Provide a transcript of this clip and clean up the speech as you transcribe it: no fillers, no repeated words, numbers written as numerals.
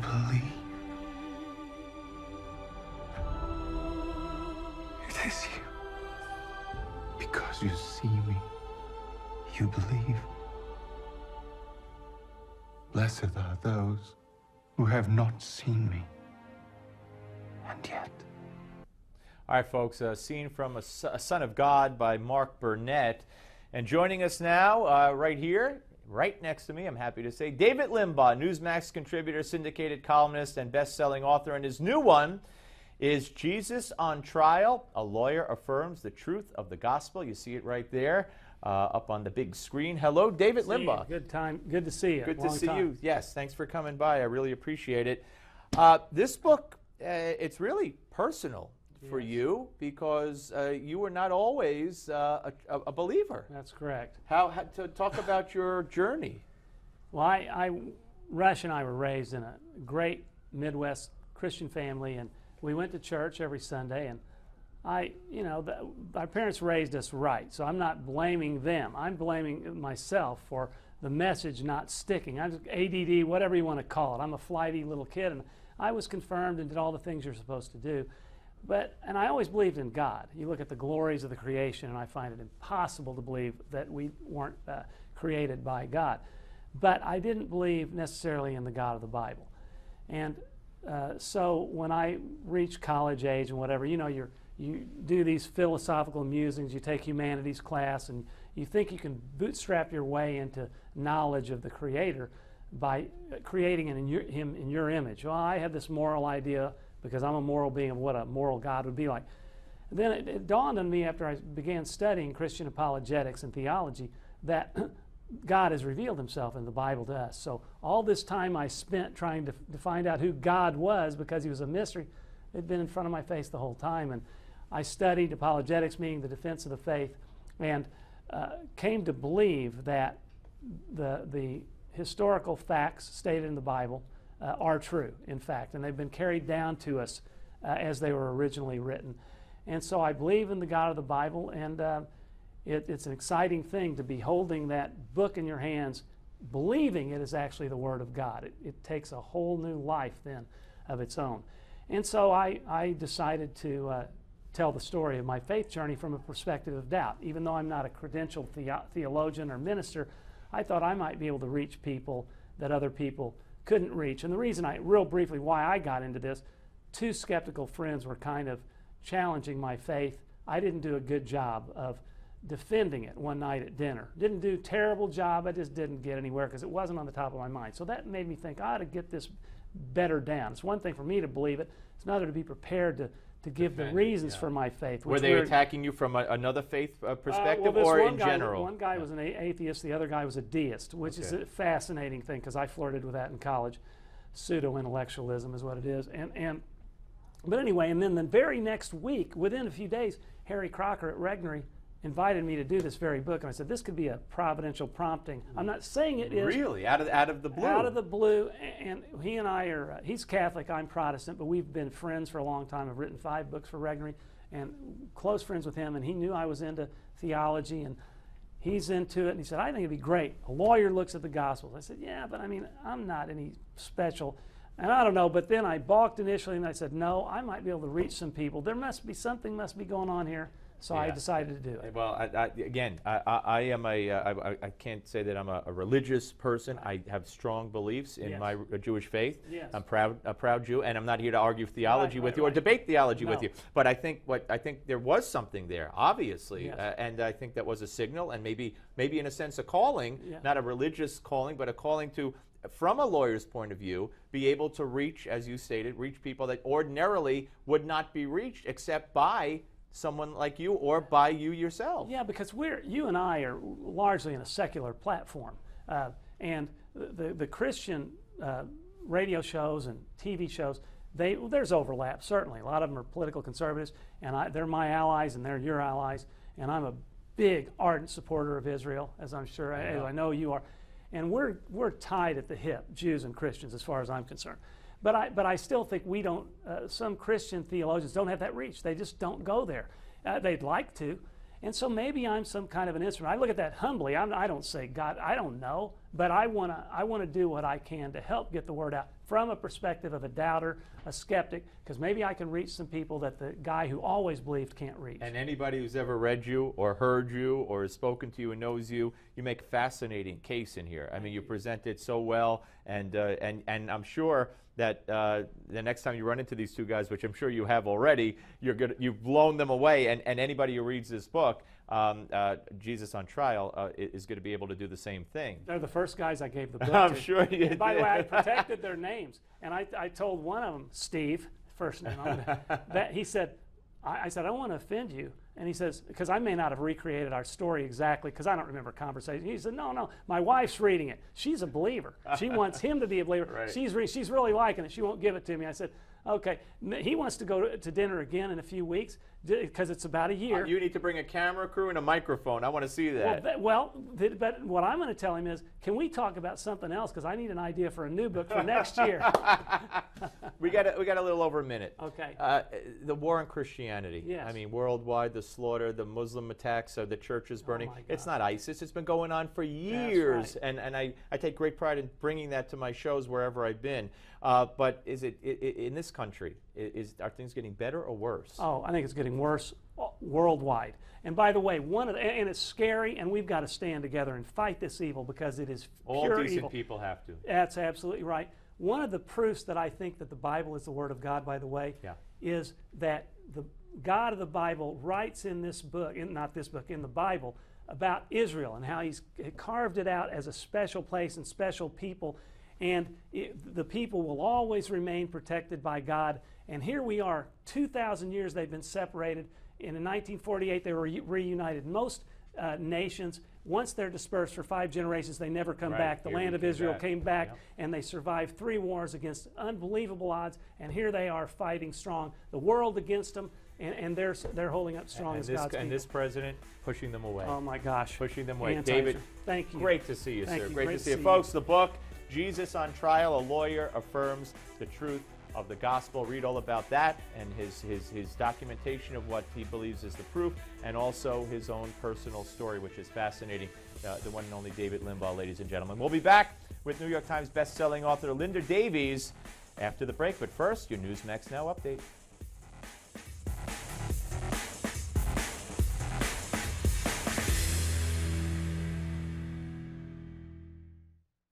believe. It is you. Because you see me, you believe. Blessed are those who have not seen me, and yet. All right, folks, a scene from A Son of God by Mark Burnett. And joining us now, right here, right next to me, I'm happy to say, David Limbaugh, Newsmax contributor, syndicated columnist, and best-selling author. And his new one is Jesus on Trial, A Lawyer Affirms the Truth of the Gospel. You see it right there up on the big screen. Hello, David Limbaugh. Good time. Good to see you. Good to see you. Yes, thanks for coming by. I really appreciate it. This book, it's really personal for you because you were not always a believer. That's correct. How to talk about your journey? Well, Rush and I were raised in a great Midwest Christian family, and we went to church every Sunday, and our parents raised us right, so I'm not blaming them. I'm blaming myself for the message not sticking. I'm just ADD, whatever you want to call it. I'm a flighty little kid, and I was confirmed and did all the things you're supposed to do. And I always believed in God. You look at the glories of the creation, and I find it impossible to believe that we weren't created by God. But I didn't believe necessarily in the God of the Bible. And so when I reached college age and whatever, you do these philosophical musings, you take humanities class, and you think you can bootstrap your way into knowledge of the Creator by creating him in your image. Well, I had this moral idea because I'm a moral being of what a moral God would be like. Then it dawned on me after I began studying Christian apologetics and theology that God has revealed himself in the Bible to us. So all this time I spent trying to find out who God was because he was a mystery, it'd been in front of my face the whole time. And I studied apologetics, meaning the defense of the faith, and came to believe that the historical facts stated in the Bible are true, in fact, and they've been carried down to us as they were originally written. And so I believe in the God of the Bible, and it's an exciting thing to be holding that book in your hands, believing it is actually the Word of God. It takes a whole new life then of its own. And so I decided to tell the story of my faith journey from a perspective of doubt. Even though I'm not a credentialed theologian or minister, I thought I might be able to reach people that other people couldn't reach. And the reason real briefly why I got into this, two skeptical friends were kind of challenging my faith. I didn't do a good job of defending it one night at dinner. Didn't do a terrible job, I just didn't get anywhere because it wasn't on the top of my mind. So that made me think I ought to get this better down. It's one thing for me to believe it, it's another to be prepared to give the reasons for my faith. Were they attacking you from another faith perspective or in general? One guy was an atheist, the other guy was a deist, which is a fascinating thing because I flirted with that in college. Pseudo-intellectualism is what it is. But anyway, and then the very next week, within a few days, Harry Crocker at Regnery invited me to do this very book, and I said, this could be a providential prompting. I'm not saying it is. Really? Out of the blue? Out of the blue, and he and I are, he's Catholic, I'm Protestant, but we've been friends for a long time. I've written 5 books for Regnery, and close friends with him, and he knew I was into theology, and he's into it, and he said, I think it'd be great. A lawyer looks at the Gospels. I said, yeah, but I mean, I'm not any special. And I don't know, but then I balked initially, and I said, no, I might be able to reach some people. Something must be going on here. So I decided to do it. Well, I can't say that I'm a religious person. I have strong beliefs in my Jewish faith. Yes. I'm a proud Jew, and I'm not here to argue theology with you or debate theology with you. But I think there was something there, obviously, and I think that was a signal, and maybe in a sense a calling, not a religious calling, but a calling to, from a lawyer's point of view, be able to reach, as you stated, reach people that ordinarily would not be reached except by someone like you or by you yourself. Yeah, because you and I are largely in a secular platform, and the Christian radio shows and TV shows, there's overlap, certainly. A lot of them are political conservatives, and they're my allies and they're your allies, and I'm a big, ardent supporter of Israel, as I'm sure I know you are. And we're tied at the hip, Jews and Christians, as far as I'm concerned. But I still think we don't, some Christian theologians don't have that reach. They just don't go there. They'd like to. And so maybe I'm some kind of an instrument. I look at that humbly. I don't say, God, I don't know. But I want to do what I can to help get the word out from a perspective of a doubter, a skeptic, because maybe I can reach some people that the guy who always believed can't reach. And anybody who's ever read you or heard you or has spoken to you and knows you, you make a fascinating case in here. I mean, you present it so well, and I'm sure that the next time you run into these two guys, which I'm sure you have already, you've blown them away. And anybody who reads this book, Jesus on Trial, is going to be able to do the same thing. They're the first guys I gave the book I'm to. sure you did. By the way, I protected their names. And I told one of them, Steve, first name, that he said, I said, I don't want to offend you. And he says, because I may not have recreated our story exactly, because I don't remember conversation. He said, no, my wife's reading it. She's a believer. She wants him to be a believer. Right. She's really liking it. She won't give it to me. I said, okay. He wants to go to dinner again in a few weeks, because it's about a year. You need to bring a camera crew and a microphone. I want to see that. But what I'm going to tell him is, can we talk about something else? Because I need an idea for a new book for next year. we got a little over a minute. Okay. The war on Christianity. Yes. I mean, worldwide, the slaughter, the Muslim attacks, the churches burning. Oh my God. It's not ISIS. It's been going on for years. Right. And I take great pride in bringing that to my shows wherever I've been. But is it in this country? Are things getting better or worse? Oh, I think it's getting worse worldwide. And by the way, and it's scary, and we've got to stand together and fight this evil, because it is All pure decent evil. people have to. That's absolutely right. One of the proofs that I think that the Bible is the Word of God, by the way, is that the God of the Bible writes in this book, not this book, in the Bible, about Israel and how He's carved it out as a special place and special people. And the people will always remain protected by God. And here we are, 2,000 years they've been separated. And in 1948, they were reunited. Most nations, once they're dispersed for 5 generations, they never come back. The land of Israel came back, and they survived 3 wars against unbelievable odds. And here they are fighting strong. The world against them, and they're holding up strong as God's people. And this president pushing them away. Oh my gosh. Pushing them away. Anti-Israel. David, thank you. Great to see you, Thank sir. you. Great to see you. Folks, the book, Jesus on Trial, a lawyer affirms the truth of the gospel. Read all about that and his documentation of what he believes is the proof, and also his own personal story, which is fascinating. The one and only David Limbaugh, ladies and gentlemen. We'll be back with New York Times best-selling author Linda Davies after the break. But first, your Newsmax Now update.